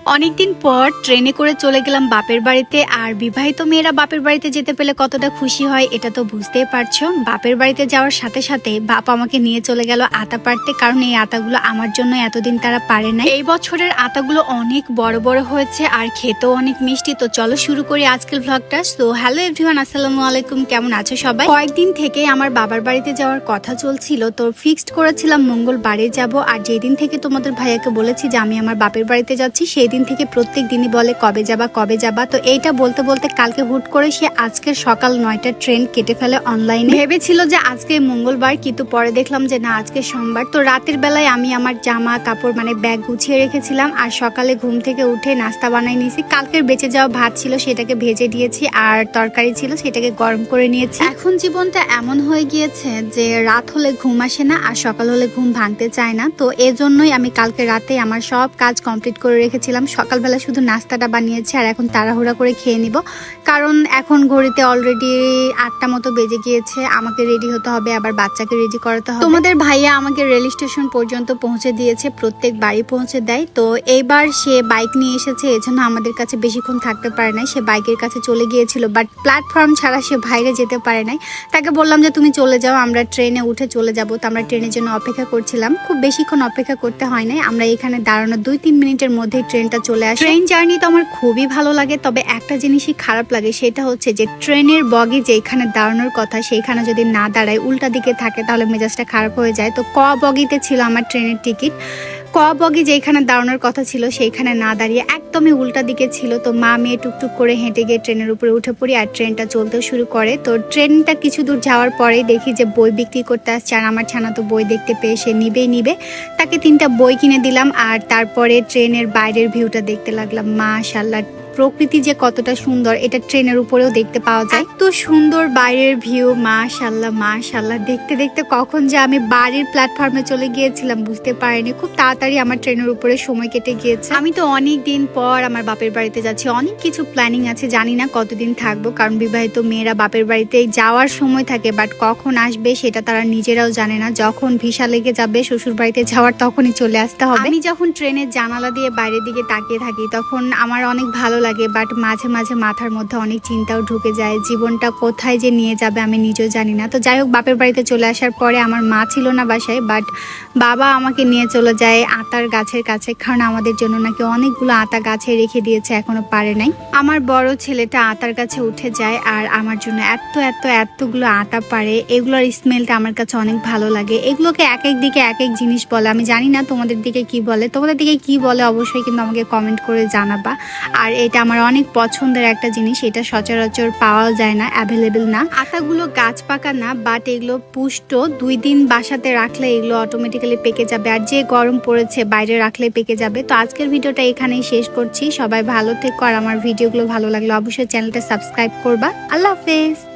অনেকদিন পর ট্রেনে করে চলে গেলাম বাপের বাড়িতে। আর বিবাহিত মেয়েরা বাপের বাড়িতে যেতে পেলে কতটা খুশি হয় এটা তো বুঝতেই পারছো। বাপের বাড়িতে যাওয়ার সাথে সাথে বাপ আমাকে নিয়ে চলে গেল আতা পাড়তে, কারণ এই আতাগুলো আমার জন্য এতদিন তারা পারে না। এই বছরের আতাগুলো অনেক বড় বড় হয়েছে আর খেতেও অনেক মিষ্টি। তো চলো শুরু করি আজকের ভ্লগটা। সো হ্যালো এভরিওয়ান, আসসালামু আলাইকুম, কেমন আছো সবাই? কয়েকদিন থেকে আমার বাবার বাড়িতে যাওয়ার কথা চলছিল, তো ফিক্সড করেছিলাম মঙ্গলবারে যাব। আর যেদিন থেকে তোমাদের ভাইয়াকে বলেছি যে আমি আমার বাপের বাড়িতে যাচ্ছি, সেই দিন থেকে প্রত্যেক দিনই বলে কবে যাবা। তো এইটা বলতে বলতে কালকে হুট করে সে আজকে সকাল 9টার ট্রেন কেটে ফেলে অনলাইনে। ভেবেছিল যে আজকে মঙ্গলবার, কিন্তু পরে দেখলাম যে না, আজকে সোমবার। তো রাতের বেলায় আমি আমার জামা কাপড় ব্যাগ গুছিয়ে রেখেছিলাম আর সকালে ঘুম থেকে উঠে নাস্তা বানাই নিয়েছি। কালকের বেঁচে যাওয়া ভাত ছিল, সেটাকে ভেজে দিয়েছি, আর তরকারি ছিল সেটাকে গরম করে নিয়েছি। এখন জীবনটা এমন হয়ে গিয়েছে যে রাত হলে ঘুম আসে না আর সকাল হলে ঘুম ভাঙতে চায় না। তো এজন্যই আমি কালকে রাতে আমার সব কাজ কমপ্লিট করে রেখেছিলাম। সকালবেলা শুধু নাস্তাটা বানিয়েছি আর এখন তাড়াহুড়া করে খেয়ে নিব, কারণ এখন ঘড়িতে অলরেডি 8টা মতো বেজে গিয়েছে। আমাকে রেডি হতে হবে, আবার বাচ্চাকে রেডি করাতে হবে। তোমাদের ভাইয়া আমাকে রেল স্টেশন পর্যন্ত পৌঁছে দিয়েছে, প্রত্যেক বাড়ি পৌঁছে দেয়। তো এইবার সে বাইক নিয়ে এসেছে, এজন্য আমাদের কাছে বেশিক্ষণ থাকতে পারে নাই। সে বাইকের কাছে চলে গিয়েছিল, বাট প্ল্যাটফর্ম ছাড়া সে বাইরে যেতে পারে নাই। তাকে বললাম যে তুমি চলে যাও, আমরা ট্রেনে উঠে চলে যাব। তো আমরা ট্রেনের জন্য অপেক্ষা করছিলাম, খুব বেশিক্ষণ অপেক্ষা করতে হয় নাই। আমরা এখানে দাঁড়ানো 2-3 মিনিটের মধ্যেই ট্রেনটা চলে আসে। ট্রেন জার্নি তো আমার খুবই ভালো লাগে, তবে একটা জিনিসই খারাপ লাগে, সেটা হচ্ছে যে ট্রেনের বগি যেখানে দাঁড়ানোর কথা সেইখানে যদি না দাঁড়ায়, উল্টা দিকে থাকে, তাহলে মেজাজটা খারাপ হয়ে যায়। তো ক বগিতে ছিল আমার ট্রেনের টিকিট। ক বগি যেখানে দাঁড়ানোর কথা ছিল সেইখানে না দাঁড়িয়ে একদমই উল্টা দিকে ছিল। তো মা মেয়ে টুকটুক করে হেঁটে গিয়ে ট্রেনের উপরে উঠে পড়ি আর ট্রেনটা চলতেও শুরু করে। তো ট্রেনটা কিছু দূর যাওয়ার পরেই দেখি যে বই বিক্রি করতে আসছে, আর আমার ছানা তো বই দেখতে পেয়ে সে নিবে। তাকে 3টা বই কিনে দিলাম আর তারপরে ট্রেনের বাইরের ভিউটা দেখতে লাগলাম। মাশাআল্লাহ, প্রকৃতি যে কতটা সুন্দর এটা ট্রেনের উপরেও দেখতে পাওয়া যায়। এত সুন্দর বাইরের ভিউ, মাশাআল্লাহ। দেখতে দেখতে কখন যে আমি বাড়ির প্ল্যাটফর্মে চলে গিয়েছিলাম বুঝতে পারিনি। খুব তাড়াতাড়ি আমার ট্রেনের উপরে সময় কেটে গিয়েছে। আমি তো অনেক দিন পর আমার বাপের বাড়িতে যাচ্ছি, অনেক কিছু প্ল্যানিং আছে, জানি না কতদিন থাকবো, কারণ বিবাহিত মেয়েরা বাপের বাড়িতে যাওয়ার সময় থাকে, বাট কখন আসবে সেটা তারা নিজেরাও জানে না। যখন ভিসা লেগে যাবে শ্বশুর বাড়িতে যাওয়ার, তখনই চলে আসতে হবে। আমি যখন ট্রেনের জানালা দিয়ে বাইরের দিকে তাকিয়ে থাকি তখন আমার অনেক ভালো লাগে, বাট মাঝে মাঝে মাথার মধ্যে অনেক চিন্তাও ঢুকে যায়। জীবনটা কোথায় যে নিয়ে যাবে আমি নিজেও জানি না। তো যাই হোক, বাপের বাড়িতে চলে আসার পরে আমার মা ছিল না বাসায়, বাট বাবা আমাকে নিয়ে চলে যায় আতার গাছের কাছে, কারণ আমাদের জন্য নাকি অনেকগুলো আতা গাছে রেখে দিয়েছে, এখনো পারে নাই। আমার বড় ছেলেটা আতার গাছে উঠে যায় আর আমার জন্য এতগুলো আতা পারে। এগুলোর স্মেলটা আমার কাছে অনেক ভালো লাগে। এগুলোকে এক এক দিকে এক এক জিনিস বলে, আমি জানি না তোমাদের দিকে কি বলে। তোমাদের দিকে কি বলে অবশ্যই কিন্তু আমাকে কমেন্ট করে জানাবা। আর এটা আমার অনেক পছন্দের একটা জিনিস, এটা সচরাচর পাওয়া যায় না, অ্যাভেলেবেল না। আতাগুলো গাছ পাকা না, বাট এগুলো পুষ্ট। 2 দিন বাসাতে রাখলে এগুলো অটোমেটিক্যালি পেকে যাবে, আর যে গরম পড়েছে বাইরে রাখলে পেকে যাবে। তো আজকের ভিডিওটা এখানেই শেষ করছি। সবাই ভালো থেকো, আর আমার ভিডিওগুলো ভালো লাগলে অবশ্যই চ্যানেলটা সাবস্ক্রাইব করবা। আল্লাহ হাফেজ।